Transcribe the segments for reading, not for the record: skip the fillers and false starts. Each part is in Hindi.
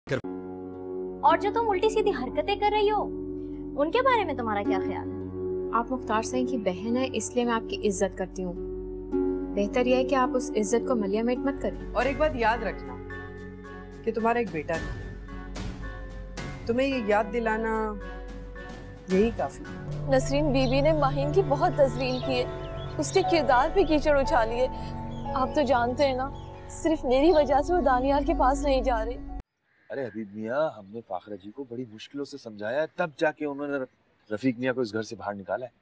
कर। और जो तुम उल्टी सीधी हरकतें कर रही हो उनके बारे में तुम्हारा क्या ख्याल है? आप मुख्तार सही की बहन है, इसलिए मैं आपकी इज्जत करती हूँ। बेहतर यह है कि आप उस इज्जत को मलियामेट मत करें। और एक बात याद रखना कि तुम्हारा एक बेटा है, तुम्हें ये याद दिलाना यही काफी। नसरीन बीबी ने माहीन की बहुत तजरीन की है, उसके किरदार पे कीचड़ उछाली है। आप तो जानते हैं ना, सिर्फ मेरी वजह से वो दानियाल के पास नहीं जा रहे। अरे हबीब मियाँ, हमने फाखरा जी को बड़ी मुश्किलों से समझाया है, तब जाके उन्होंने रफीक मियाँ को इस घर से बाहर निकाला है।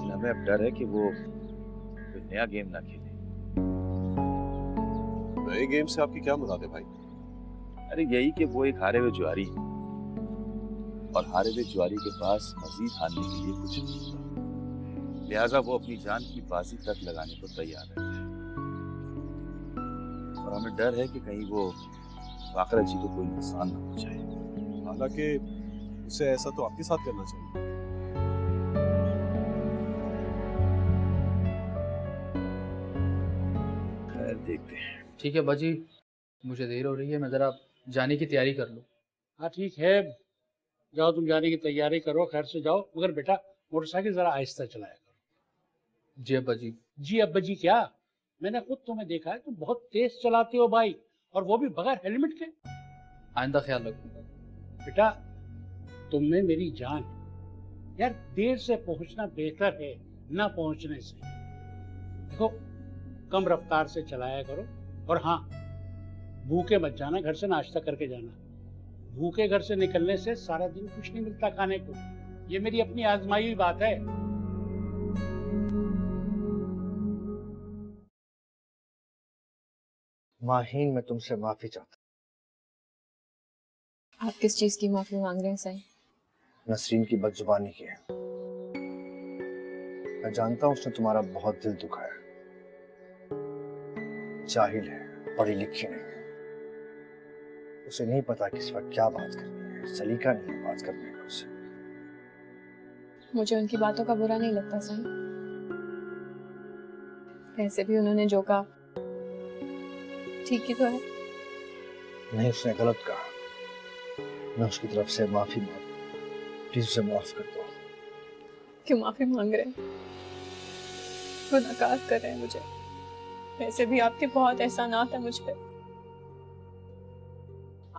हमें अब डर है कि वो कोई नया गेम ना खेले। नए गेम से आपकी क्या मुराद है भाई? अरे यही कि वो एक हारे हुए जुआरी है और हारे हुए जुआरी के पास मजीद हारने के लिए कुछ नहीं होता, लिहाजा वो अपनी जान की बाजी तक लगाने को तैयार है। और हमें डर है कि कहीं वो फाखरा जी को कोई नुकसान ना पहुंचाए। हालांकि उसे ऐसा तो आपके साथ करना चाहिए। खैर देखते हैं। ठीक है बाजी, मुझे देर हो रही है, मैं जरा जाने की तैयारी कर लूँ। हाँ ठीक है, जाओ तुम जाने की तैयारी करो, खैर से जाओ, मगर बेटा मोटरसाइकिल जरा आहिस्ता चलाया करो। जी अब्बा जी। जी अब्बा जी क्या, मैंने खुद तुम्हें देखा है, तुम बहुत तेज चलाते हो बाइक, और वो भी बगैर हेलमेट के। आइंदा ख्याल रखूंगा। बेटा तुम में मेरी जान, यार देर से पहुंचना बेहतर है ना पहुंचने से। देखो कम रफ्तार से चलाया करो, और हाँ भूखे मत जाना, घर से नाश्ता करके जाना। भूखे घर से निकलने से सारा दिन कुछ नहीं मिलता खाने को, ये मेरी अपनी आजमाई हुई बात है। माहीन, मैं तुमसे माफी चाहता। आप किस चीज की माफी मांग रहे हैं सही? नसरीन की बदजुबानी की है। मैं जानता हूं उसने तुम्हारा बहुत दिल दुखाया। जाहिल है, पढ़ी लिखी नहीं है, उसे नहीं पता किस वक्त क्या बात करनी है, सलीका नहीं है बात करने का उसे। मुझे उनकी बातों का बुरा नहीं लगता सही। वैसे भी उन्होंने जो कहा ठीक ही तो है। नहीं, उसने गलत कहा। मैं उसकी तरफ से माफी मांग, प्लीज उसे माफ कर दो। क्यों माफी मांग रहे हैं? गुनाहगार कर रहे हैं मुझे। वैसे भी आपके बहुत एहसानात है मुझ पे।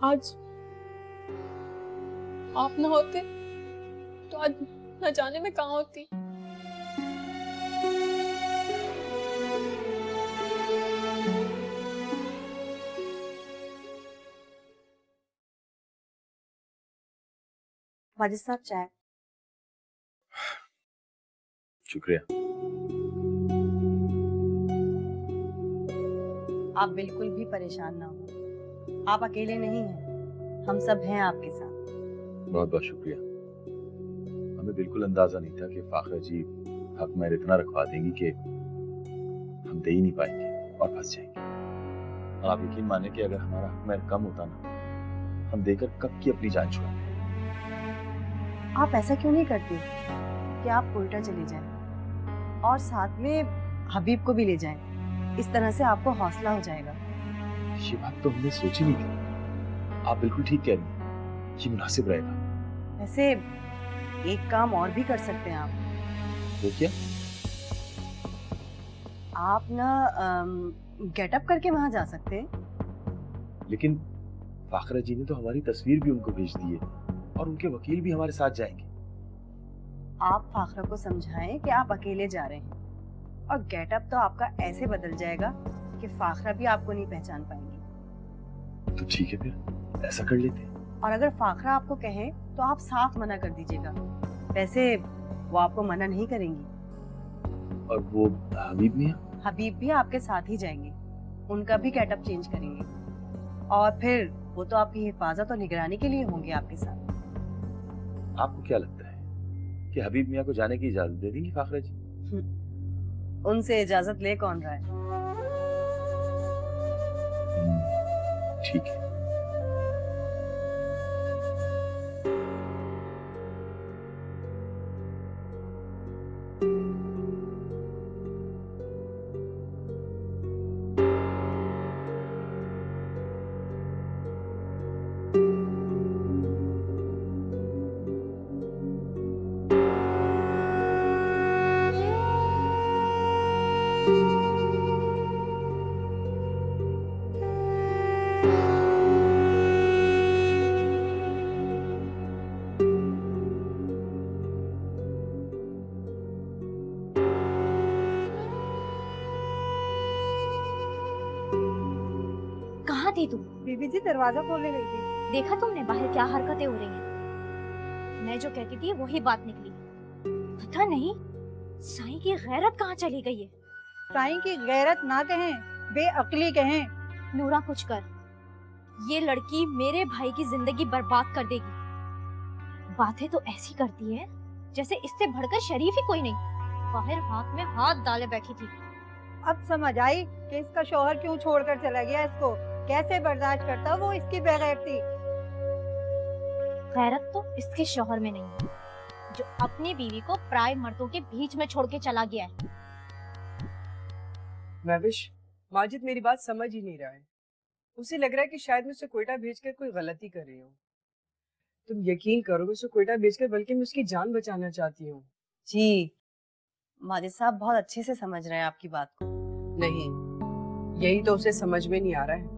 आज आप ना होते तो आज न जाने में कहाँ होती। वाजिद साहब चाय। शुक्रिया। आप बिल्कुल भी परेशान ना हो, आप अकेले नहीं हैं, हम सब हैं आपके साथ। बहुत बहुत शुक्रिया। हमें बिल्कुल अंदाजा नहीं था कि फाखरा जी हक में इतना रखवा देंगी कि हम दे ही नहीं पाएंगे और फंस जाएंगे। और आप यकीन माने कि अगर हमारा हक में कम होता ना, हम देकर कब की अपनी जान छुड़ाते। आप ऐसा क्यों नहीं करते कि आप कोयटा चले जाएं और साथ में हबीब को भी ले जाएं, इस तरह से आपको हौसला हो जाएगा। ये बात तो हमने सोची नहीं थी। आप बिल्कुल ठीक कह रही हैं, ये मुनासिब रहेगा। वैसे एक काम और भी कर सकते हैं आप। वो क्या? आप ना गेटअप करके वहां जा सकते हैं। लेकिन फाखरा जी ने तो हमारी तस्वीर भी उनको भेज दी है और उनके वकील भी हमारे साथ जाएंगे। आप फाखरा को समझाएं कि आप अकेले जा रहे हैं, और गेटअप तो आपका ऐसे बदल जाएगा कि फाखरा भी आपको नहीं पहचान पाएंगे। तो ठीक है, फिर ऐसा कर लेते हैं। और अगर फाखरा आपको कहे तो आप साफ मना कर दीजिएगा। वैसे वो आपको मना नहीं करेंगी। और वो हबीब मियां? हबीब भी आपके साथ ही जाएंगे, उनका भी गेटअप चेंज करेंगे, और फिर वो तो आपकी हिफाजत और निगरानी के लिए होंगे आपके साथ। आपको क्या लगता है कि हबीब मियां को जाने की इजाजत दे देंगी फाखरा जी? उनसे इजाजत ले कौन रहा है? ठीक है। थी तू? बीबी जी दरवाजा खोलने गई थी। देखा तुमने बाहर क्या हरकतें हो रही हैं? मैं जो कहती थी वही बात निकली। पता नहीं साईं की गैरत कहाँ चली गई है। साईं की गैरत ना कहें, बेअक्ली कहें। नूरा कुछ कर, ये लड़की मेरे भाई की जिंदगी बर्बाद कर देगी। बातें तो ऐसी करती है जैसे इससे बढ़कर शरीफ ही कोई नहीं। बाहर हाथ में हाथ डाले बैठी थी। अब समझ आई कि इसका शौहर क्यों छोड़कर चला गया इसको। कैसे बर्दाश्त करता वो इसकी बेगैरती। गैरत तो इसके शौहर में नहीं है, जो अपनी बीवी को पराए मर्दों के बीच में छोड़ के चला गया है। महविश, माजिद मेरी बात समझ ही नहीं रहा है। उसे लग रहा है कि शायद मैं उसे कोयटा भेजकर कोई गलती कर रही हूँ। तुम यकीन करो, मैं उसे कोयटा भेजकर बल्कि मैं उसकी जान बचाना चाहती हूँ। जी माजिद साहब बहुत अच्छे से समझ रहे हैं आपकी बात को। नहीं, यही तो उसे समझ में नहीं आ रहा है।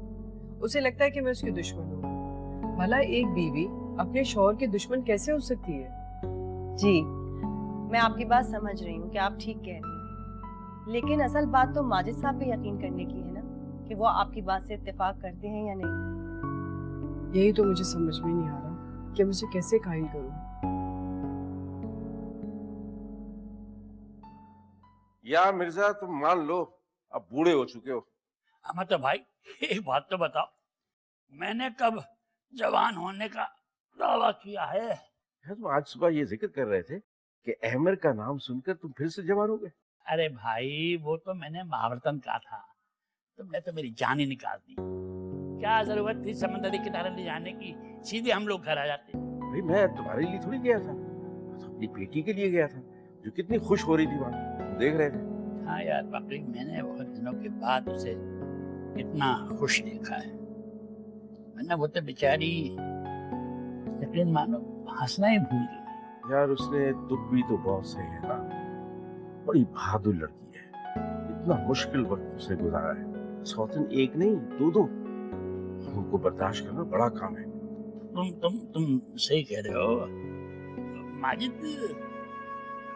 उसे लगता है कि मैं उसकी दुश्मन हूँ। भला एक बीवी अपने शौहर की दुश्मन कैसे हो सकती है? जी मैं आपकी बात समझ रही हूँ कि आप ठीक कह रही हैं, लेकिन असल बात तो माजिद साहब पे यकीन करने की है ना कि वो आपकी बात से इत्तेफाक करते हैं या नहीं। यही तो मुझे समझ में नहीं आ रहा कि मैं उसे कैसे कायल करूँ। या मिर्जा तुम मान लो अब बूढ़े हो चुके हो। मतलब भाई एक बात तो बताओ, मैंने कब जवान होने का दावा किया है? तुम आज सुबह ये जिक्र कर रहे थे कि अहमर का नाम सुनकर तुम फिर से जवान हो गए। अरे भाई वो तो मैंने महावरतन कहा था, तुमने तो मेरी जान ही निकाल दी। क्या जरूरत थी समंदरी किनारे ले जाने की, सीधे हम लोग घर आ जाते। भाई मैं तुम्हारे लिए थोड़ी गया था, तो अपनी बेटी के लिए गया था जो कितनी खुश हो रही थी वहां, देख रहे थे। हाँ यार बकरी, मैंने बहुत दिनों के बाद उसे इतना खुश देखा है। मैंने वो तो बेचारी यकीन मानो हंसना ही भूल गई। यार उसने दुख भी तो बहुत सही है ना, बड़ी बहादुर लड़की है। इतना मुश्किल वक्त उसने गुजारा है, सौतन एक नहीं दो उनको बर्दाश्त करना बड़ा काम है। तुम सही कह रहे हो माजिद,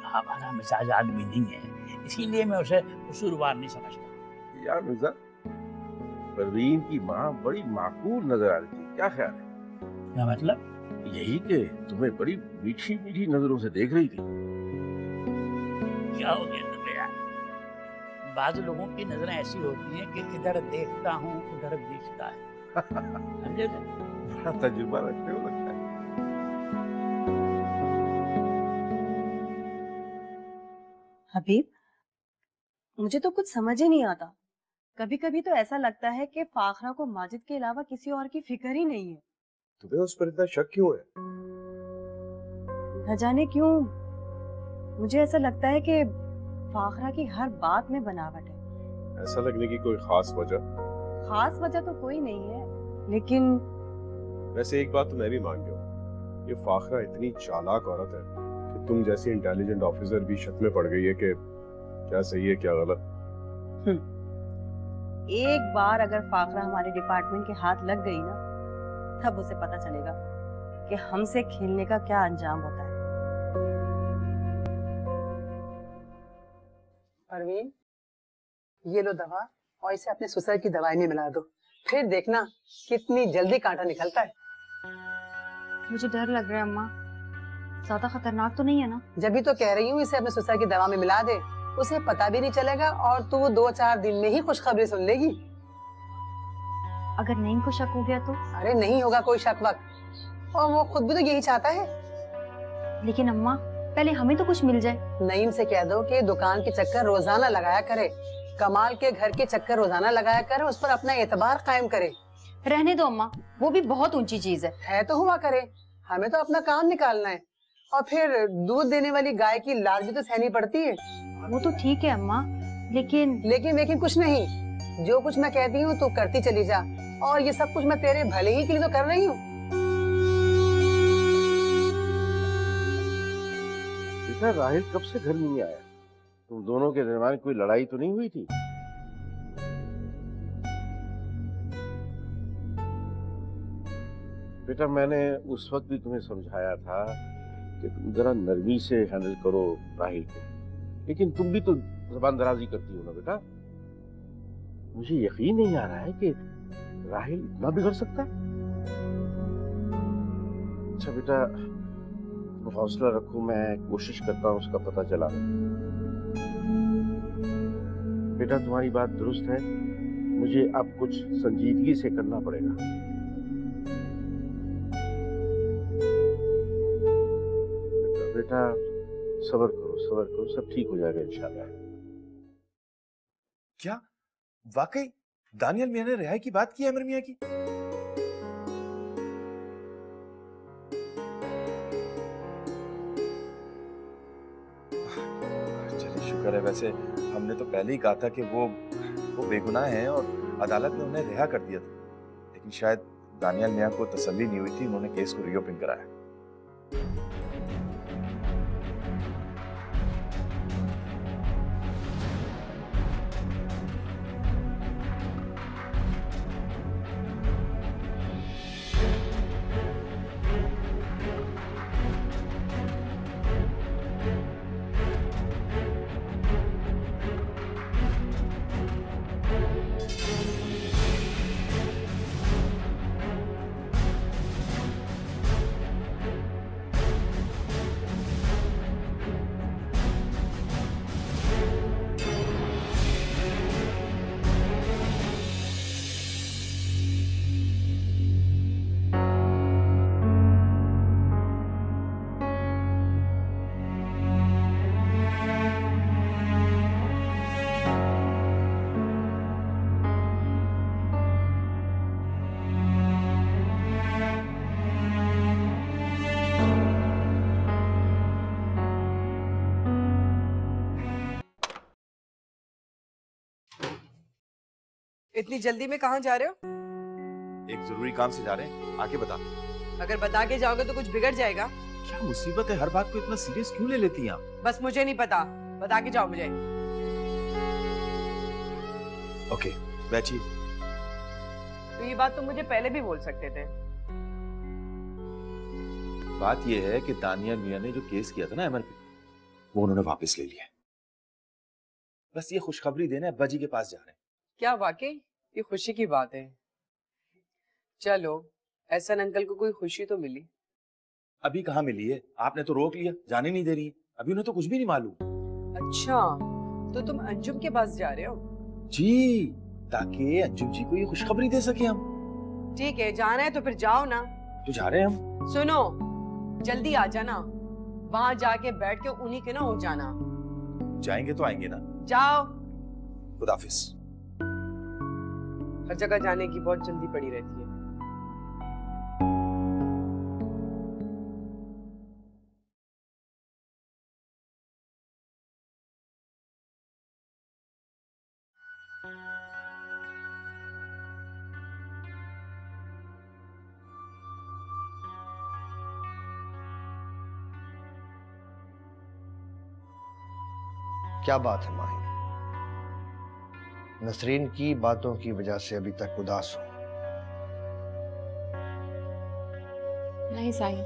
हमारा मिजाज आदमी नहीं है, इसीलिए मैं उसे कसूरवार नहीं समझता। यार मिर्जा, परवीन की माँ बड़ी माकूल नजर आ रही थी, क्या ख्याल है? क्या मतलब? यही कि तुम्हें बड़ी मीठी मीठी नजरों से देख रही थी। क्या हो गया तुम्हें यार? बाज लोगों की नजरें ऐसी होती हैं कि किधर देखता हूँ उधर दिखता है। समझे तुम? बड़ा तजुर्बा रखते हो लगता है। हबीब, मुझे तो कुछ समझ ही नहीं आता। कभी कभी तो ऐसा लगता है कि फाखरा को माजिद के अलावा किसी और की फिक्र ही नहीं है। तुम्हें उस पर इतना शक क्यों है? न जाने क्यों मुझे ऐसा लगता है कि फाखरा की हर बात में बनावट है। ऐसा लगने की कोई खास वजह? खास वजह तो कोई नहीं है, लेकिन वैसे एक बात तो मैं भी मान गया हूँ, ये फाखरा इतनी चालाक औरत है कि तुम जैसी इंटेलिजेंट ऑफिसर भी शक में पड़ गई है कि क्या सही है क्या गलत। एक बार अगर फाखरा हमारे डिपार्टमेंट के हाथ लग गई ना, तब उसे पता चलेगा कि हमसे खेलने का क्या अंजाम होता है। परवीन, ये लो दवा और इसे अपने ससुर की दवाई में मिला दो, फिर देखना कितनी जल्दी कांटा निकलता है। मुझे डर लग रहा है अम्मा, ज्यादा खतरनाक तो नहीं है ना? जब भी तो कह रही हूँ इसे अपने ससुर की दवा में मिला दे, उसे पता भी नहीं चलेगा और तू 2-4 दिन में ही खुशखबरी सुन लेगी। अगर नईम को शक हो गया तो? अरे नहीं होगा कोई शक वक्त, और वो खुद भी तो यही चाहता है। लेकिन अम्मा पहले हमें तो कुछ मिल जाए। नईम से कह दो कि दुकान के चक्कर रोजाना लगाया करे, कमाल के घर के चक्कर रोजाना लगाया करे, उस पर अपना एतबार कायम करे। रहने दो अम्मा, वो भी बहुत ऊंची चीज है तो हुआ करे, हमें तो अपना काम निकालना है। और फिर दूध देने वाली गाय की लाज भी तो सहनी पड़ती है। वो तो ठीक है अम्मा, लेकिन कुछ नहीं, जो कुछ मैं कहती हूँ तू करती चली जा, और ये सब कुछ मैं तेरे भले ही के लिए तो कर रही हूँ। बेटा राहिल कब से घर नहीं आया? तुम दोनों के दरमियान कोई लड़ाई तो नहीं हुई थी? बेटा मैंने उस वक्त भी तुम्हें समझाया था कि तुम जरा नरमी से हैंडल करो राहिल को, लेकिन तुम भी तो जबान दराजी करती हो ना बेटा। मुझे यकीन नहीं आ रहा है कि राहिल इतना बिगड़ सकता है? अच्छा बेटा, हौसला रखो, मैं कोशिश करता हूँ उसका पता चलाने की। बेटा तुम्हारी बात दुरुस्त है, मुझे अब कुछ संजीदगी से करना पड़ेगा। बेटा सब्र करो, सब ठीक हो जाएगा इंशाल्लाह। क्या वाकई दानियल मियां ने रिहाई की बात की है अमर मियां की? चलिए शुक्र है। वैसे हमने तो पहले ही कहा था कि वो बेगुनाह हैं और अदालत ने उन्हें रिहा कर दिया था, लेकिन शायद दानियल मियां को तसल्ली नहीं हुई थी, उन्होंने केस को रीओपन कराया। इतनी जल्दी में कहाँ जा रहे हो? एक जरूरी काम से जा रहे हैं, आके बता। अगर बता के जाओगे तो कुछ बिगड़ जाएगा। क्या मुसीबत है, हर बात को इतना सीरियस क्यों ले लेती हैं आप? बस मुझे नहीं पता, बता के जाओ मुझे। ओके बैठिए। तो ये बात तुम मुझे पहले भी बोल सकते थे। बात यह है कि दानियल मियां ने जो केस किया था ना अमर पे, वो उन्होंने वापस ले लिया है। बस ये खुशखबरी देने अब्बा जी के पास जा रहे हैं। क्या वाकई? ये खुशी की बात है। चलो, एहसन अंकल को कोई खुशी तो मिली। अभी कहाँ मिली है? आपने तो रोक लिया, जाने नहीं दे रही है। अभी उन्हें तो कुछ भी नहीं मालूम। अच्छा, तो तुम अंजुम के पास जा रहे हो? जी, ताकि अंजुम जी को ये खुशखबरी दे सके हम। ठीक है, जाना है तो फिर जाओ ना। तो जा रहे हैं हम। सुनो, जल्दी आ जाना, वहां जाके बैठ के उन्हीं के ना हो जाना। जाएंगे तो आएंगे ना। जाओ। खुदाफिज। हर जगह जाने की बहुत जल्दी पड़ी रहती है। क्या बात है माही? नसरीन की बातों की वजह से अभी तक उदास हो? नहीं साई,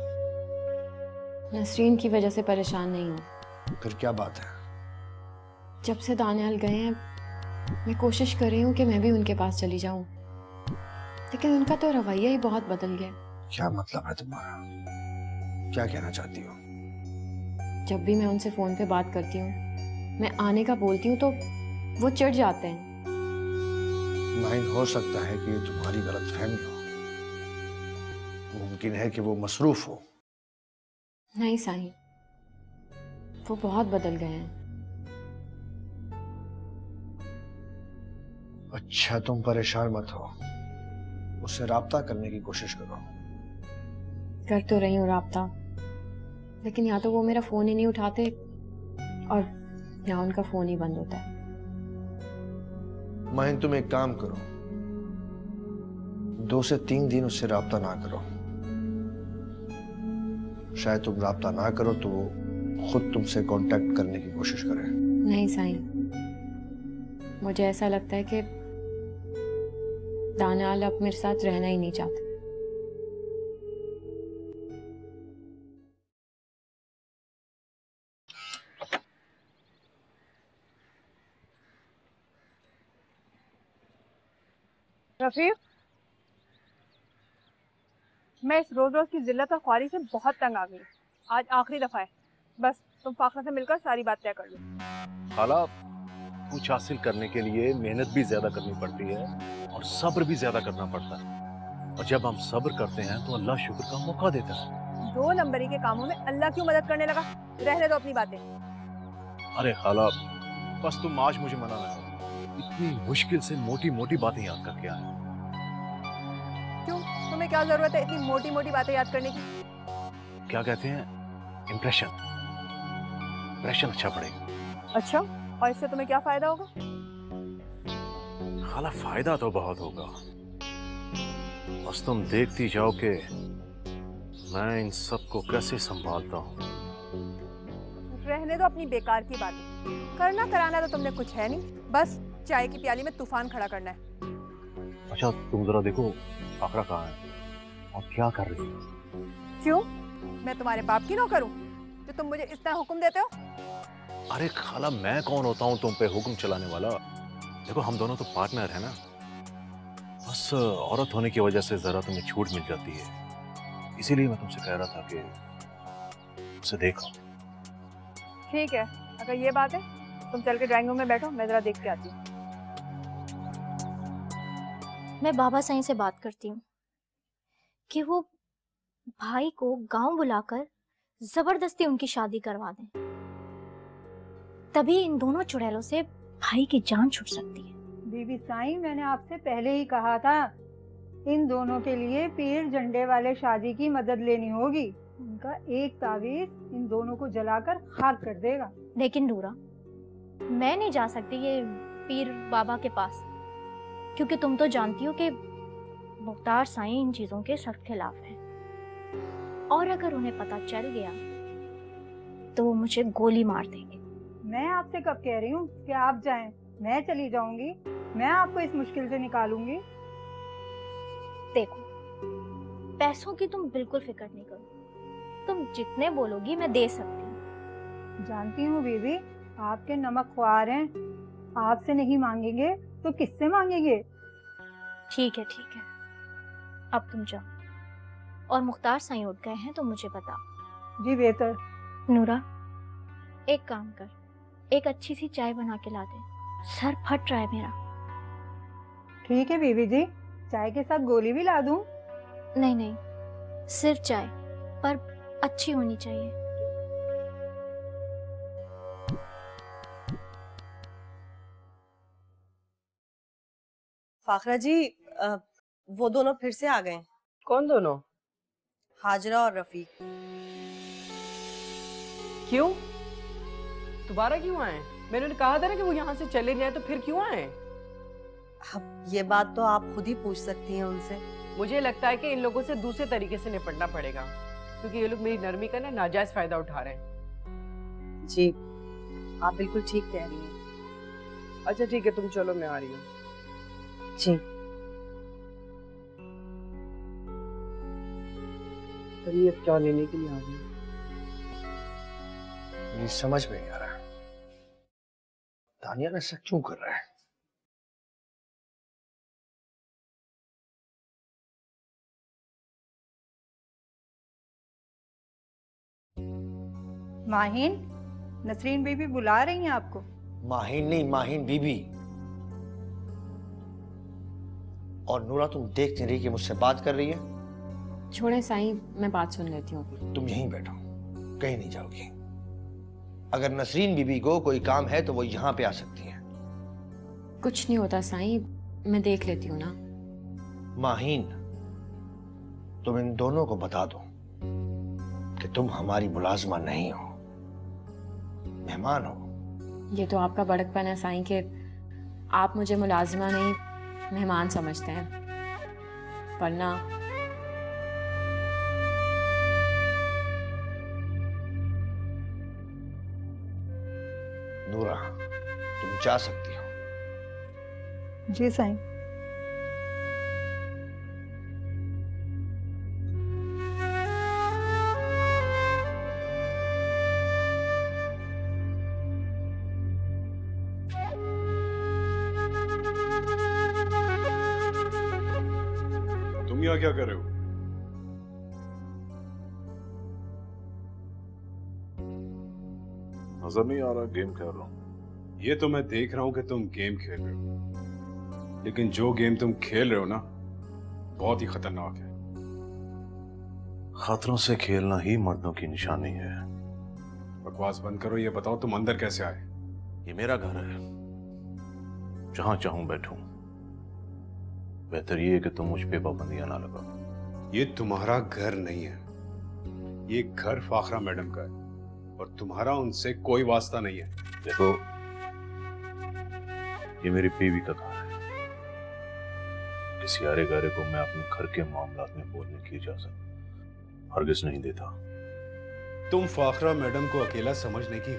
नसरीन की वजह से परेशान नहीं हूँ। फिर क्या बात है? जब से दानियाल गए हैं, मैं कोशिश कर रही हूँ कि मैं भी उनके पास चली जाऊँ, लेकिन उनका तो रवैया ही बहुत बदल गया। क्या मतलब है तुम्हारा? क्या कहना चाहती हो? जब भी मैं उनसे फोन पे बात करती हूँ, मैं आने का बोलती हूँ तो वो चिढ़ जाते हैं। माइन, हो सकता है कि ये तुम्हारी गलतफहमी हो। मुमकिन है कि वो मसरूफ हो। नहीं साईं, वो बहुत बदल गए हैं। अच्छा, तुम परेशान मत हो, उससे राब्ता करने की कोशिश करो। कर तो रही हूँ राब्ता, लेकिन या तो वो मेरा फोन ही नहीं उठाते और या उनका फोन ही बंद होता है। माहिन, तुम एक काम करो, 2 से 3 दिन उससे राब्ता ना करो। शायद तुम राब्ता ना करो तो वो खुद तुमसे कांटेक्ट करने की कोशिश करे। नहीं साईं, मुझे ऐसा लगता है कि दानियाल अब मेरे साथ रहना ही नहीं चाहते। रफीक, मैं इस रोज रोज की जिल्लत और ख्वारी से बहुत तंग आ गई। आज आखिरी दफा है, बस तुम फाखरा से मिलकर सारी बात तय कर लो। खाला, कुछ हासिल करने के लिए मेहनत भी ज्यादा करनी पड़ती है और सब्र भी ज्यादा करना पड़ता है, और जब हम सब्र करते हैं तो अल्लाह शुक्र का मौका देता है। 2 नंबरी के कामों में अल्लाह क्यों मदद करने लगा? रहने दो अपनी बातें। अरे खाला, बस तुम आज मुझे मना ना करो, इतनी मुश्किल से मोटी मोटी बातें याद करके आए। क्यों, तुम्हें क्या जरूरत है इतनी मोटी मोटी बातें याद करने की? क्या कहते हैं, इम्प्रेशन अच्छा पड़ेगा। अच्छा, और इससे तुम्हें क्या फायदा होगा? खाला, फायदा तो बहुत होगा, बस तुम देखती जाओ कि मैं इन सबको कैसे संभालता हूँ। रहने दो अपनी बेकार की बातें। करना कराना तो तुमने कुछ है नहीं, बस चाय की प्याली में तूफान खड़ा करना है। अच्छा, तुम जरा देखो फाखरा कहाँ है और क्या कर रही है। क्यों, मैं तुम्हारे बाप की नौकर हूँ जो तुम मुझे इस तरह हुक्म देते हो? अरे खाला, मैं कौन होता हूँ तुम पे हुक्म चलाने वाला? देखो, हम दोनों तो पार्टनर है ना, बस औरत होने की वजह से जरा तुम्हें छूट मिल जाती है, इसीलिए मैं तुमसे कह रहा था कि उसे देखो। ठीक है, अगर ये बात है तुम चल के ड्राइंग रूम में बैठो, मैं जरा देख के आती हूँ। मैं बाबा साईं से बात करती हूँ कि वो भाई को गांव बुलाकर जबरदस्ती उनकी शादी करवा दें, तभी इन दोनों चुड़ैलों से भाई की जान छूट सकती है। बीबी साईं, मैंने आपसे पहले ही कहा था, इन दोनों के लिए पीर झंडे वाले शादी की मदद लेनी होगी। उनका एक तावीज इन दोनों को जलाकर खाक कर देगा। लेकिन नूरा, मैं नहीं जा सकती ये पीर बाबा के पास, क्योंकि तुम तो जानती हो कि मुख्तार साईं इन चीजों के सख्त खिलाफ है, और अगर उन्हें पता चल गया तो वो मुझे गोली मार देंगे। मैं आपसे कब कह रही हूँ कि आप जाएं? मैं चली जाऊंगी, मैं आपको इस मुश्किल से निकालूंगी। देखो, पैसों की तुम बिल्कुल फिक्र नहीं करो, तुम जितने बोलोगी मैं दे सकती हूँ। जानती हूँ बीबी, आपके नमक ख्वार हैं, आपसे नहीं मांगेंगे तो किससे मांगेंगे? ठीक है, अब तुम जाओ, और मुख्तार साईं उठ गए हैं तो मुझे बताओ। जी बेहतर। नूरा, एक काम कर, एक अच्छी सी चाय बना के ला दे, सर फट रहा है मेरा। ठीक है बीबी जी, चाय के साथ गोली भी ला दूं? नहीं, सिर्फ चाय, पर अच्छी होनी चाहिए। फाखरा जी, वो दोनों फिर से आ गए। कौन दोनों? हाजरा और रफीक। क्यों, दोबारा क्यों आए? मैंने उन्हें कहा था ना कि वो यहाँ से चले जाए, तो फिर क्यों आए? अब ये बात तो आप खुद ही पूछ सकती हैं उनसे। मुझे लगता है कि इन लोगों से दूसरे तरीके से निपटना पड़ेगा, क्योंकि ये लोग मेरी नरमी का ना नाजायज फायदा उठा रहे हैं। जी, आप बिल्कुल ठीक कह रही हैं। अच्छा ठीक है, तुम चलो, मैं आ रही हूँ। जी। ये क्या लेने के लिए आ गई? ये समझ में नहीं आ रहा, दानियाल ऐसा क्यों कर रहा है? माहिन, नसरीन बीबी बुला रही हैं आपको। माहिन नहीं, माहिन बीबी। और नूरा, तुम देख नहीं रही कि मुझसे बात कर रही है? छोड़े साईं, मैं बात सुन लेती हूँ। तुम यहीं बैठो, कहीं नहीं जाओगी। अगर नसरीन बीबी को कोई काम है तो वो यहाँ पे आ सकती है। कुछ नहीं होता साईं, मैं देख लेती हूँ ना। माहिन, तुम इन दोनों को बता दो कि तुम हमारी मुलाजमा नहीं हो, मेहमान हो। ये तो आपका बड़कपन है साईं के आप मुझे मुलाजिमा नहीं मेहमान समझते हैं, वरना नूरा, तुम जा सकती हो। जी साईं। तुम यहाँ क्या कर रहे हो? नजर नहीं आ रहा गेम खेल रहा हूँ। ये तो मैं देख रहा हूँ कि तुम गेम खेल रहे हो, लेकिन जो गेम तुम खेल रहे हो ना बहुत ही खतरनाक है। खतरों से खेलना ही मर्दों की निशानी है। बकवास बंद करो, ये बताओ तुम अंदर कैसे आए? ये मेरा घर है, जहां चाहूं बैठूं। बेहतर ये है कि तुम मुझ पे पाबंदियां ना लगाओ। ये तुम्हारा घर नहीं है, ये घर फाखरा मैडम का है और तुम्हारा उनसे कोई वास्ता नहीं है। देखो, ये मेरी बीवी का घर है। किसी आरे गारे को मैं अपने घर के मामलात में बोलने की इजाजत हरगिज नहीं देता। तुम फाखरा मैडम को अकेला समझने की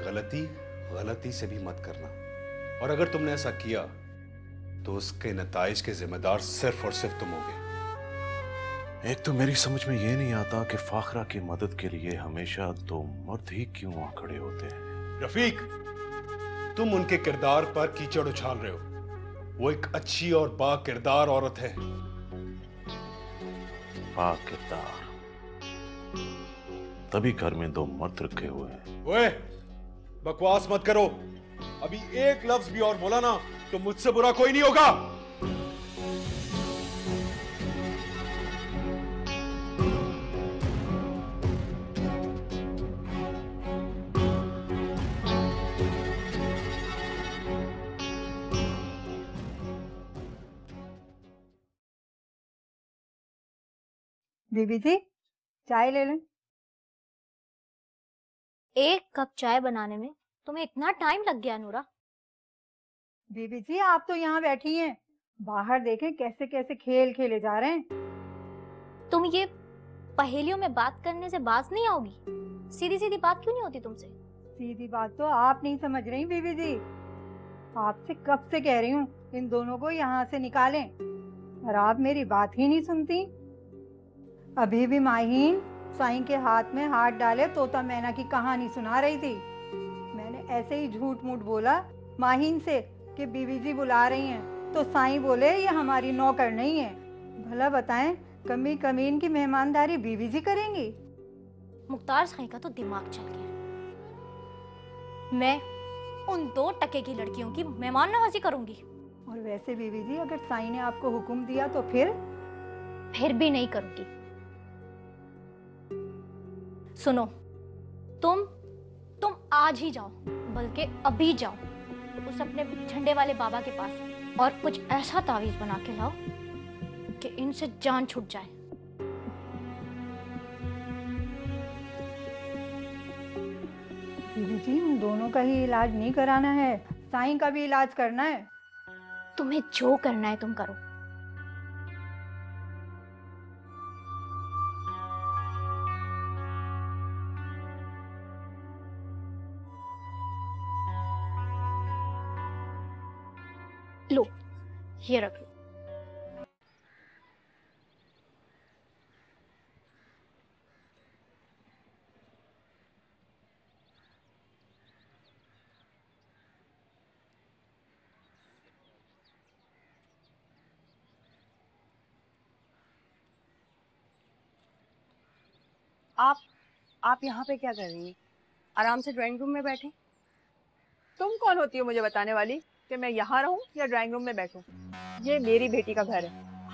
गलती से भी मत करना, और अगर तुमने ऐसा किया तो उसके नताइज के जिम्मेदार सिर्फ और सिर्फ तुम होगे। एक तो मेरी समझ में ये नहीं आता कि फाखरा की मदद के लिए हमेशा दो मर्द ही क्यों आ खड़े होते हैं। रफीक, तुम उनके किरदार पर कीचड़ उछाल रहे हो। वो एक अच्छी और बा किरदार औरत है। बा किरदार, तभी घर में दो मर्द रखे हुए हैं। ओए, बकवास मत करो। अभी एक लफ्ज भी और बोला ना तो मुझसे बुरा कोई नहीं होगा। बीबी जी, चाय ले लें। एक कप चाय बनाने में तुम्हें इतना टाइम लग गया नूरा? बीबी जी, आप तो यहाँ बैठी हैं, बाहर देखें कैसे कैसे खेल खेले जा रहे हैं। तुम ये पहेलियों में बात करने से बात नहीं आओगी? सीधी सीधी बात क्यों नहीं होती तुमसे? सीधी बात तो आप नहीं समझ रही बीबी जी। आपसे कब से कह रही हूँ इन दोनों को यहाँ से निकालें, और आप मेरी बात ही नहीं सुनती। अभी भी माहीन साईं के हाथ में हाथ डाले तोता मैना की कहानी सुना रही थी। मैंने ऐसे ही झूठ मूठ बोला माहीन से कि बीबी जी बुला रही हैं, तो साईं बोले ये हमारी नौकर नहीं है। भला बताएं, कमी कमीन की मेहमानदारी बीबी जी करेंगी? मुख्तार साईं का तो दिमाग चल गया। मैं उन 2 टके की लड़कियों की मेहमान नवाजी करूंगी। और वैसे बीबी जी, अगर साईं ने आपको हुक्म दिया तो फिर भी नहीं करूंगी। सुनो, तुम आज ही जाओ, बल्कि अभी जाओ उस अपने झंडे वाले बाबा के पास और कुछ ऐसा तावीज बना के लाओ कि इनसे जान छूट जाए। बीबी जी, उन दोनों का ही इलाज नहीं कराना है, साईं का भी इलाज करना है। तुम्हें जो करना है तुम करो। लो, ये रख लो। आप यहाँ पे क्या कर रही हैं? आराम से ड्राइंग रूम में बैठे। तुम कौन होती हो मुझे बताने वाली कि मैं यहाँ रहूं या ड्राइंग रूम में बैठूं? ये मेरी बेटी का घर है।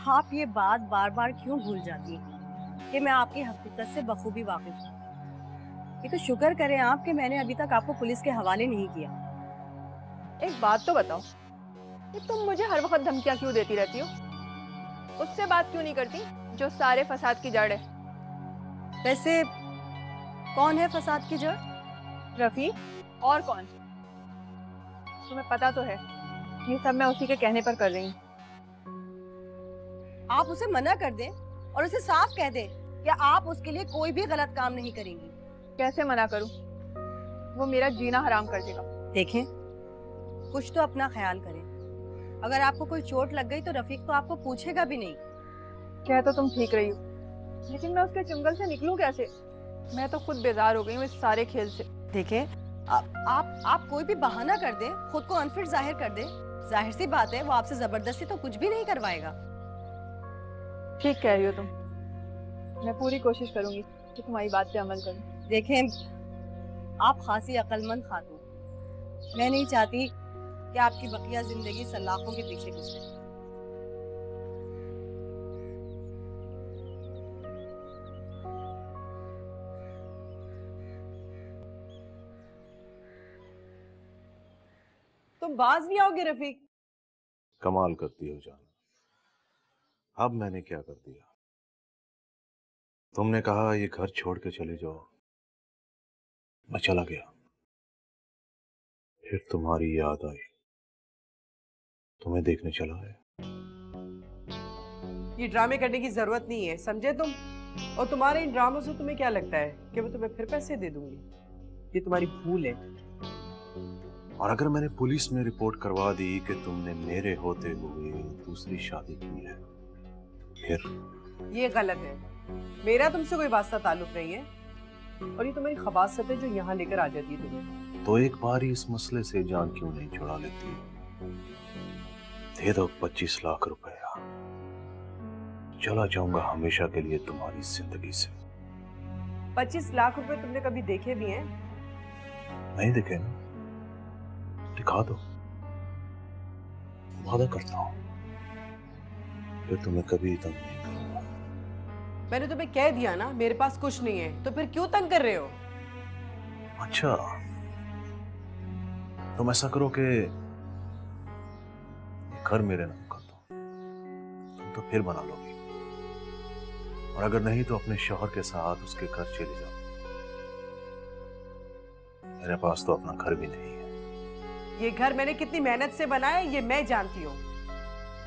आप ये बात बार बार क्यों भूल जाती हैं कि मैं आपकी हकीकत से बखूबी वाकिफ हूँ। ये तो शुक्र करें आप कि मैंने अभी तक आपको पुलिस के हवाले नहीं किया। एक बात तो बताओ कि तुम मुझे हर वक्त धमकियाँ क्यों देती रहती हो? उससे बात क्यों नहीं करती जो सारे फसाद की जड़ है? वैसे कौन है फसाद की जड़? रफी, और कौन? तुम्हें पता तो है ये सब मैं उसी के कहने पर कर रही हूँ। आप उसे मना कर दें और उसे साफ कह दें कि आप उसके लिए कोई भी गलत काम नहीं करेंगी। कैसे मना करूं? वो मेरा जीना हराम कर देगा। देखें, कुछ तो अपना ख्याल करें। अगर आपको कोई चोट लग गई तो रफीक तो आपको पूछेगा भी नहीं। क्या तो तुम ठीक रही हो, लेकिन मैं उसके चंगल से निकलूं कैसे? मैं तो खुद बेजार हो गई हूँ इस सारे खेल से। देखें, आप कोई भी बहाना कर दें, खुद को अनफिट जाहिर कर दें, जाहिर सी बात है वो आपसे जबरदस्ती तो कुछ भी नहीं करवाएगा। ठीक कह रही हो तुम। मैं पूरी कोशिश करूंगी कि तुम्हारी बात पे अमल करूं। देखें, आप खासी अक्लमंद खातून, मैं नहीं चाहती कि आपकी बकिया जिंदगी सलाखों के पीछे गुजरे। तुम बाज नहीं आओगे रफीक? कमाल करती हो जान। अब मैंने क्या कर दिया? तुमने कहा ये घर छोड़ के चले जाओ, मैं चला गया। फिर तुम्हारी याद आई, तुम्हें देखने चला है। ये ड्रामे करने की जरूरत नहीं है, समझे तुम? और तुम्हारे इन ड्रामों से तुम्हें क्या लगता है कि मैं तुम्हें फिर पैसे दे दूंगी? ये तुम्हारी भूल है। और अगर मैंने पुलिस में रिपोर्ट करवा दी कि तुमने मेरे होते हुए दूसरी शादी की है, फिर? ये गलत है। मेरा तुमसे कोई वास्ता ताल्लुक नहीं है, और ये तुम्हारी खबासत है जो यहाँ लेकर आ जाती है तुम्हें। तो एक बार ही इस मसले से जान क्यों नहीं छुड़ा लेती? दे दो 25 लाख रुपया, चला जाऊंगा हमेशा के लिए तुम्हारी जिंदगी से। 25 लाख रुपए तुमने कभी देखे भी हैं? नहीं देखे ना, दिखा दो, वादा करता हूं फिर तुम्हें कभी तंग नहीं करूंगा। मैंने तुम्हें कह दिया ना मेरे पास कुछ नहीं है, तो फिर क्यों तंग कर रहे हो? अच्छा, तुम ऐसा करो कि घर मेरे नाम कर दो, तुम तो फिर बना लोगी। और अगर नहीं तो अपने शौहर के साथ उसके घर चले जाओ। मेरे पास तो अपना घर भी नहीं है। ये घर मैंने कितनी मेहनत से बनाया ये मैं जानती हूँ,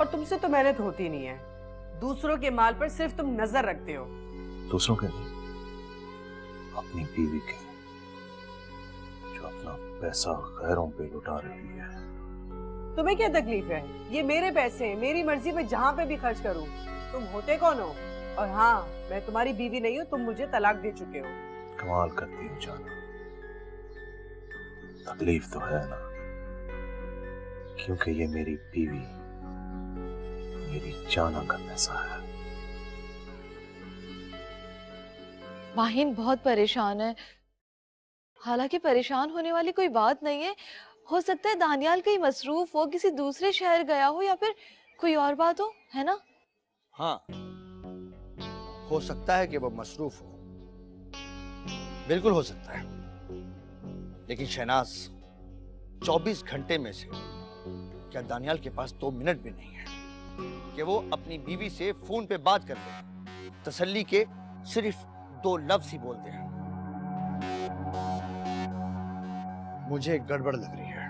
और तुमसे तो मेहनत होती नहीं है। दूसरों के माल पर सिर्फ तुम नजर रखते हो। दूसरों के नहीं, अपनी बीवी के, जो अपना पैसा गैरों पे लुटा रही है। तुम्हें क्या तकलीफ है? ये मेरे पैसे हैं, मेरी मर्जी में जहाँ पे भी खर्च करूँ। तुम होते कौन हो? और हाँ, मैं तुम्हारी बीवी नहीं हूँ, तुम मुझे तलाक दे चुके हो। कमाल करती हो जाना, तकलीफ तो है ना, क्योंकि ये मेरी बीवी, मेरी जाना का पैसा है। माहिन बहुत परेशान है। हालांकि परेशान होने वाली कोई बात नहीं है। हो सकता है दानियाल कहीं मसरूफ हो, किसी दूसरे शहर गया हो, या फिर कोई और बात हो, है ना? हाँ, हो सकता है कि वो मसरूफ हो, बिल्कुल हो सकता है। लेकिन शहनाज, 24 घंटे में से क्या दानियाल के पास 2 मिनट भी नहीं है कि वो अपनी बीवी से फोन पे बात कर ले? तसल्ली के सिर्फ 2 लफ्ज ही बोलते हैं। मुझे गड़बड़ लग रही है।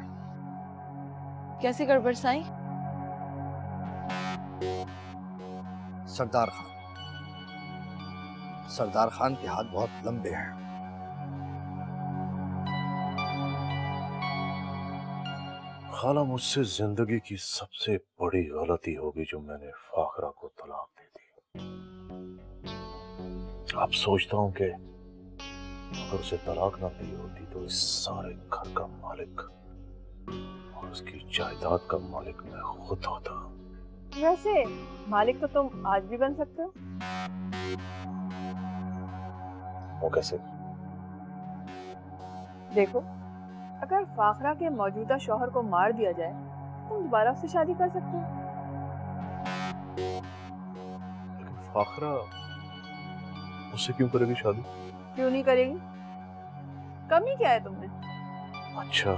कैसी गड़बड़ साईं? सरदार खान, सरदार खान के हाथ बहुत लंबे हैं। खाला, मुझसे जिंदगी की सबसे बड़ी गलती होगी जो मैंने फाखरा को तलाक दे दी। अब सोचता हूं कि अगर उसे तलाक ना दी होती तो इस सारे घर का मालिक और उसकी जायदाद का मालिक मैं खुद होता। वैसे मालिक तो तुम आज भी बन सकते हो। वो कैसे? देखो, अगर फाखरा के मौजूदा शौहर को मार दिया जाए तो तुम दोबारा उससे शादी कर सकते हो। लेकिन फाखरा उससे क्यों करेगी शादी? क्यों नहीं करेगी? कमी क्या है तुमने? अच्छा,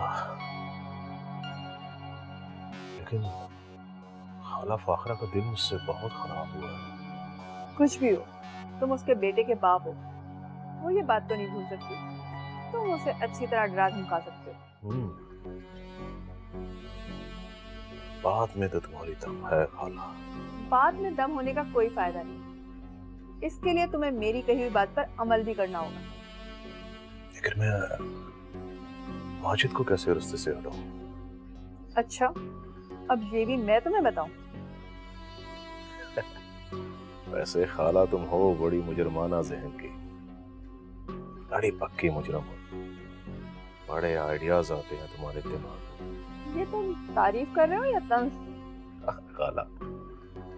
लेकिन खाला, फाखरा का दिल मुझसे बहुत खराब हुआ है। कुछ भी हो, तुम उसके बेटे के बाप हो, वो ये बात तो नहीं भूल सकती। तुम उसे अच्छी तरह डरा धमका सकते हो। बात में तो तुम्हारी दम है खाला। बात में दम होने का कोई फायदा नहीं। इसके लिए तुम्हें मेरी कही हुई बात पर अमल भी करना होगा। लेकिन मैं माजिद को कैसे रास्ते से हटाऊं? अच्छा, अब ये भी मैं तुम्हें बताऊं? वैसे खाला, तुम हो बड़ी मुजरमाना जहन की, बड़ी पक्की मुजरम हो। बड़े आइडियाज आते हैं तुम्हारे दिमाग में। ये तुम तारीफ कर रहे हो या तंज? खाला,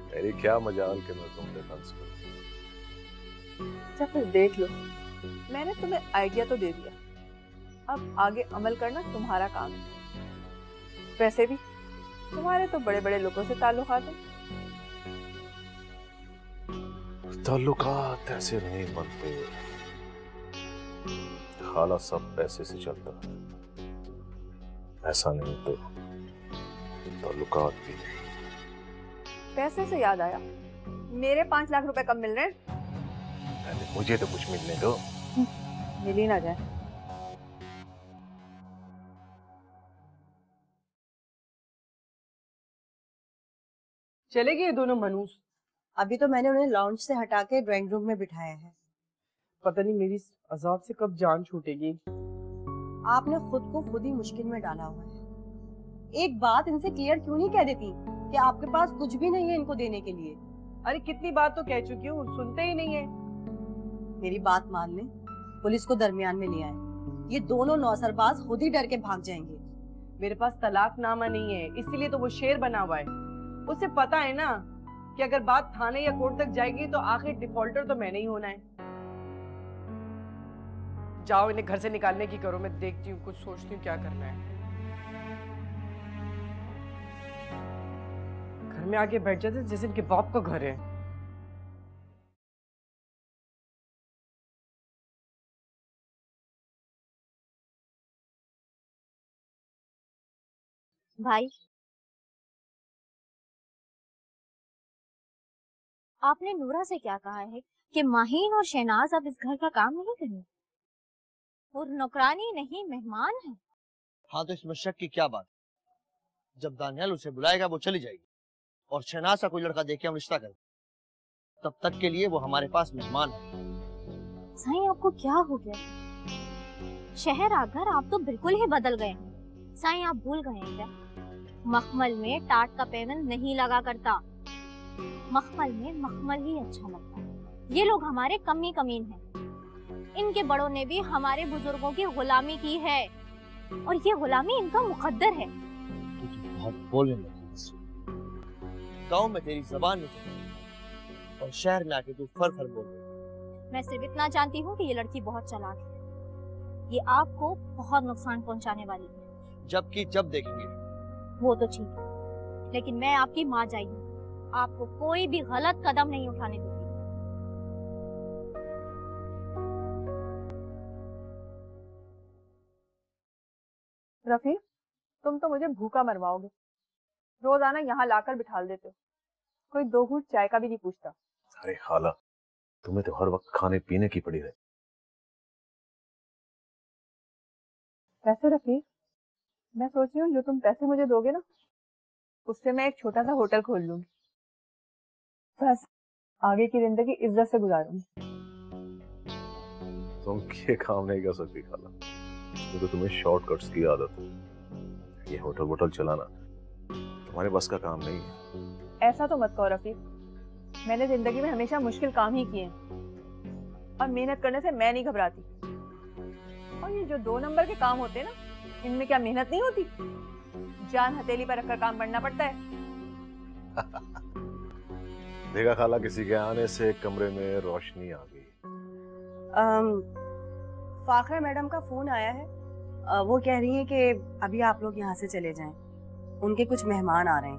मेरी क्या मजाल कि मैं तुम पे तंज करूं। अच्छा, फिर देख लो, मैंने तुम्हें आइडिया तो दे दिया, अब आगे अमल करना तुम्हारा काम है। वैसे भी तुम्हारे तो बड़े बड़े लोगों से ताल्लुकात हैं। ताल्लुकात ऐसे नहीं बनते खाला, सब पैसे से चलता है। ऐसा नहीं तो ताल्लुकात भी नहीं। पैसे से याद आया, मेरे 5 लाख रुपए कब मिल रहे हैं? पहले मुझे तो कुछ मिलने दो। मिल ही ना जाए। चले गए ये दोनों मनूस? अभी तो मैंने उन्हें लॉन्च से हटा के ड्राइंग रूम में बिठाया है। पता नहीं मेरी इस अजाब से कब जान छूटेगी। आपने खुद को खुद ही मुश्किल में डाला हुआ है। एक बात इनसे क्लियर क्यों नहीं कह देती कि आपके पास कुछ भी नहीं है इनको देने के लिए? अरे कितनी बात तो कह चुकी हूँ, सुनते ही नहीं है। मेरी बात मान ले, पुलिस को दरमियान में ले आए। ये दोनों नौसरबाज खुद ही डर के भाग जाएंगे। मेरे पास तलाकनामा नहीं है, इसीलिए तो वो शेर बना हुआ है। उसे पता है ना कि अगर बात थाने या कोर्ट तक जाएगी तो आखिर डिफॉल्टर तो मैंने ही होना है। जाओ इन्हें घर से निकालने की करो, मैं देखती हूँ, कुछ सोचती हूँ क्या करना है। घर में आके बैठ जाते जैसे इनके बाप का घर है। भाई, आपने नूरा से क्या कहा है कि माहीन और शहनाज अब इस घर का काम नहीं करेंगे? और नौकरानी नहीं, मेहमान है। हाँ तो इसमें शक की क्या बात? जब दानियाल उसे बुलाएगा वो चली जाएगी, और शहनाज का कोई लड़का देख के हम रिश्ता करें। तब तक के लिए वो हमारे पास मेहमान है। साईं, आपको क्या हो गया? शहर आकर आप तो बिल्कुल ही बदल गए। साईं, आप भूल गए हैं क्या? मखमल में टाट का पेवन नहीं लगा करता। मखमल में मखमल ही अच्छा लगता है। ये लोग हमारे कमी कमीन हैं। इनके बड़ों ने भी हमारे बुजुर्गों की गुलामी की है, और ये गुलामी इनका मुकद्दर है। तू तो बहुत बोलने लगी। गाँव में तेरी जबान नहीं, और शहर में आके तू फर फर बोल। मैं सिर्फ इतना जानती हूँ कि ये लड़की बहुत चालाक है। ये आपको बहुत नुकसान पहुँचाने वाली है। जबकि जब देखेंगे। वो तो ठीक है, लेकिन मैं आपकी माँ जाई हूँ। आपको कोई भी गलत कदम नहीं उठाने दूंगी। रफी, तुम तो मुझे भूखा मरवाओगे। रोजाना यहाँ लाकर बिठाल देते हो, कोई 2 घूंट चाय का भी नहीं पूछता। अरे खाला, तुम्हें तो हर वक्त खाने पीने की पड़ी रहती। वैसे रफी, मैं सोच रही हूँ जो तुम पैसे मुझे दोगे ना, उससे मैं एक छोटा सा होटल खोल लूंगी। बस आगे की जिंदगी इज्जत से गुजारूंगी। तुम ये काम नहीं कर सकती खाला, ये तो तुम्हें शॉर्टकट्स की आदत है। ये होटल वोटल चलाना तुम्हारे बस का काम नहीं है। ऐसा तो मत कहो रफी, मैंने जिंदगी में हमेशा मुश्किल काम ही किए हैं, और मेहनत करने से मैं नहीं घबराती। और ये जो 2 नंबर के काम होते हैं ना, इनमें क्या मेहनत नहीं होती? जान हथेली पर रखकर काम करना पड़ता है। देखा खाला, किसी के आने से कमरे में रोशनी आ गई। फाखरा मैडम का फोन आया है। वो कह रही है कि अभी आप लोग यहाँ से चले जाएं, उनके कुछ मेहमान आ रहे हैं।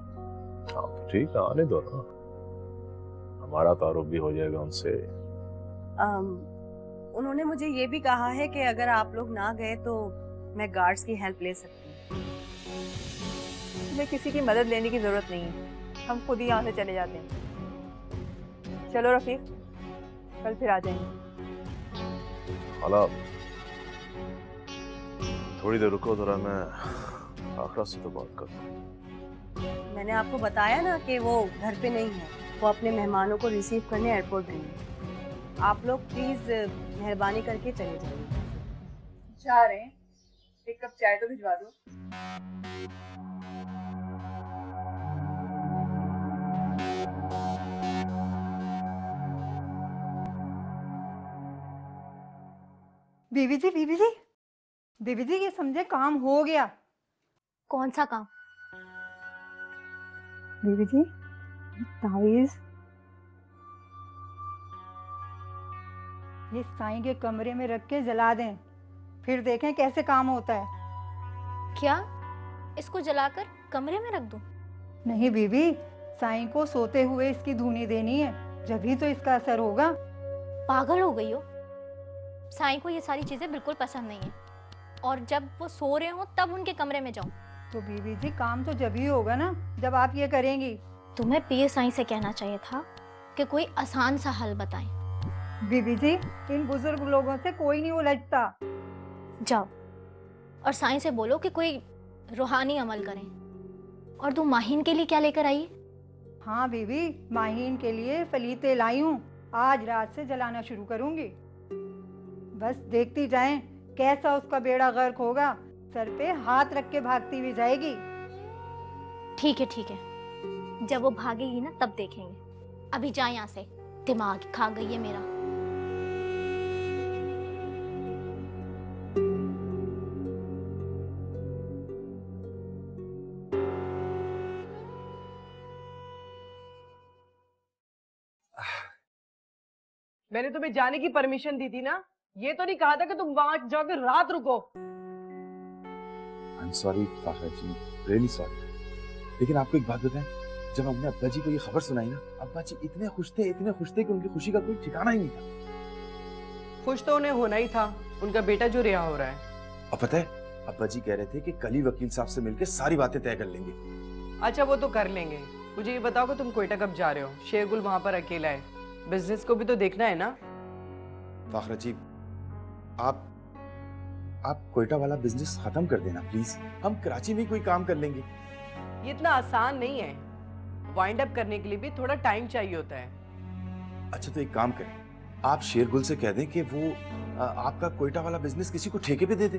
हाँ तो ठीक है, आने दो ना, हमारा तारुफ भी हो जाएगा उनसे। उन्होंने मुझे ये भी कहा है कि अगर आप लोग ना गए तो मैं गार्ड्स की हेल्प ले सकती हूँ। तुम्हें किसी की मदद लेने की जरूरत नहीं है, हम खुद ही यहाँ से चले जाते हैं। चलो रफीक, कल फिर आ जाएंगे। खाला थोड़ी देर रुको जरा, मैं आखरा से तो बात करता। मैंने आपको बताया ना कि वो घर पे नहीं है, वो अपने मेहमानों को रिसीव करने एयरपोर्ट गई है। आप लोग प्लीज मेहरबानी करके चले जाइए। जा रहे हैं, एक कप चाय तो भिजवा दो। बीबी जी, बीबी जी, बीबी जी, ये समझे काम हो गया। कौन सा काम? बीबी जी, तावीज ये साईं के कमरे में रख के जला दें, फिर देखें कैसे काम होता है। क्या? इसको जलाकर कमरे में रख दूं? नहीं बीवी, साईं को सोते हुए इसकी धूनी देनी है, जभी तो इसका असर होगा। पागल हो गई हो? साईं को ये सारी चीजें बिल्कुल पसंद नहीं है, और जब वो सो रहे हो तब उनके कमरे में जाऊं। तो बीवी जी काम तो जब ही होगा ना जब आप ये करेंगी। तुम्हें पीए साईं से कहना चाहिए था कि कोई आसान सा हल बताएं। बीवी जी इन बुजुर्ग लोगों से कोई नहीं उलझता। जाओ और साईं से बोलो कि कोई रूहानी अमल करें। और तुम माहीन के लिए क्या लेकर आई? हाँ बीवी, माहीन के लिए फलीते लाई हूँ, आज रात से जलाना शुरू करूंगी। बस देखती जाएं कैसा उसका बेड़ा गर्क होगा, सर पे हाथ रख के भागती हुई जाएगी। ठीक है ठीक है, जब वो भागेगी ना तब देखेंगे। अभी जा यहाँ से, दिमाग खा गई है मेरा। मैंने तुम्हें जाने की परमिशन दी थी ना, ये तो नहीं कहा था कि तुम वहां जाकर रात रुको। I'm sorry Fakhra ji, really sorry। लेकिन आपको एक बात बताएं, जब हमने अब्बा जी को ये खबर सुनाई ना, अब्बा जी इतने खुश थे कि उनकी खुशी का कोई ठिकाना ही नहीं था। खुश तो उन्हें होना ही था, उनका बेटा जो रिहा हो रहा है। और पता है, अब्बा जी कह रहे थे कि कल ही वकील साहब से मिलकर सारी बातें तय कर लेंगे। अच्छा वो तो कर लेंगे, मुझे ये बताओ कि तुम कोयटा कब जा रहे हो? शेरगुल वहां पर अकेला है, बिजनेस को भी तो देखना है ना। फाखरा जी, आप कोयटा वाला बिजनेस खत्म कर देना प्लीज, हम कराची में कोई काम कर लेंगे। ये इतना आसान नहीं है, वाइंड अप करने के लिए भी थोड़ा टाइम चाहिए होता है। अच्छा तो एक काम करें, आप शेरगुल से कह दें कि वो आपका कोयटा वाला बिजनेस किसी को ठेके पे दे दे।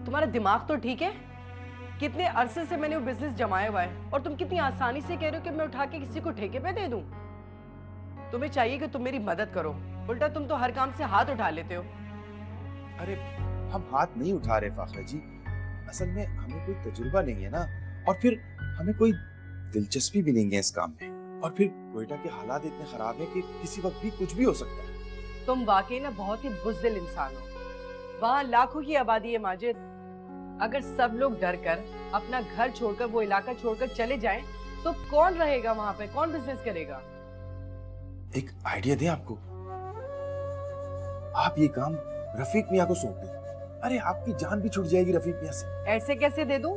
तुम्हारा दिमाग तो ठीक है? कितने अरसे से मैंने वो बिजनेस जमाया हुआ है और तुम कितनी आसानी से कह रहे हो कि मैं उठा के किसी को ठेके पे दे दूं? तुम्हें चाहिए कि तुम मेरी मदद करो, उल्टा तुम तो हर काम से हाथ उठा लेते हो। अरे हम हाथ नहीं उठा रहे फाखरा जी, असल में हमें कोई तजुर्बा नहीं है ना, और फिर हमें कोई दिलचस्पी भी नहीं है इस काम में, और फिर कोयटा के हालात इतने खराब है कि किसी वक्त भी कुछ भी हो सकता है। तुम वाकई ना बहुत ही बुज़दिल इंसान हो। वहाँ लाखों की आबादी है माजिद, अगर सब लोग डर कर अपना घर छोड़कर वो इलाका छोड़कर चले जाएं, तो कौन रहेगा वहाँ पे, कौन बिजनेस करेगा? एक आइडिया दें आपको, आप ये काम रफीक मियां को सौंप दें। अरे आपकी जान भी छूट जाएगी रफीक मियां से। ऐसे कैसे दे दूं?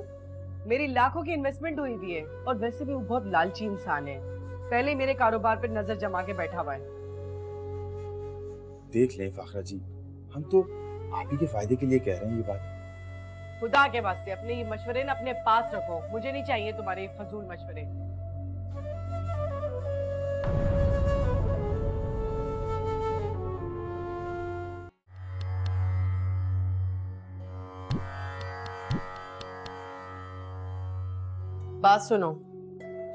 मेरी लाखों की इन्वेस्टमेंट हुई हुई है, और वैसे भी वो बहुत लालची इंसान है, पहले मेरे कारोबार पर नजर जमा के बैठा हुआ है। देख लें फाखरा जी, हम तो आप ही के फायदे के लिए कह रहे हैं ये बात। खुदा के वास्ते अपने ये मशवरे ना अपने पास रखो, मुझे नहीं चाहिए तुम्हारे फजूल मशवरे। बात सुनो,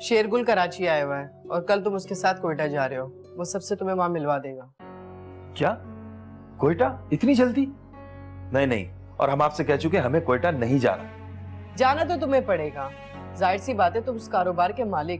शेरगुल कराची आया हुआ है और कल तुम उसके साथ कोयटा जा रहे हो, वो सबसे तुम्हें वहां मिलवा देगा। क्या कोयटा इतनी जल्दी? नहीं नहीं, और हम आपसे कह चुके हमें कोयटा नहीं जाना। जाना तो तुम्हें पड़ेगा, जाहिर सी बात है तुम उस कारोबार के मालिक हो।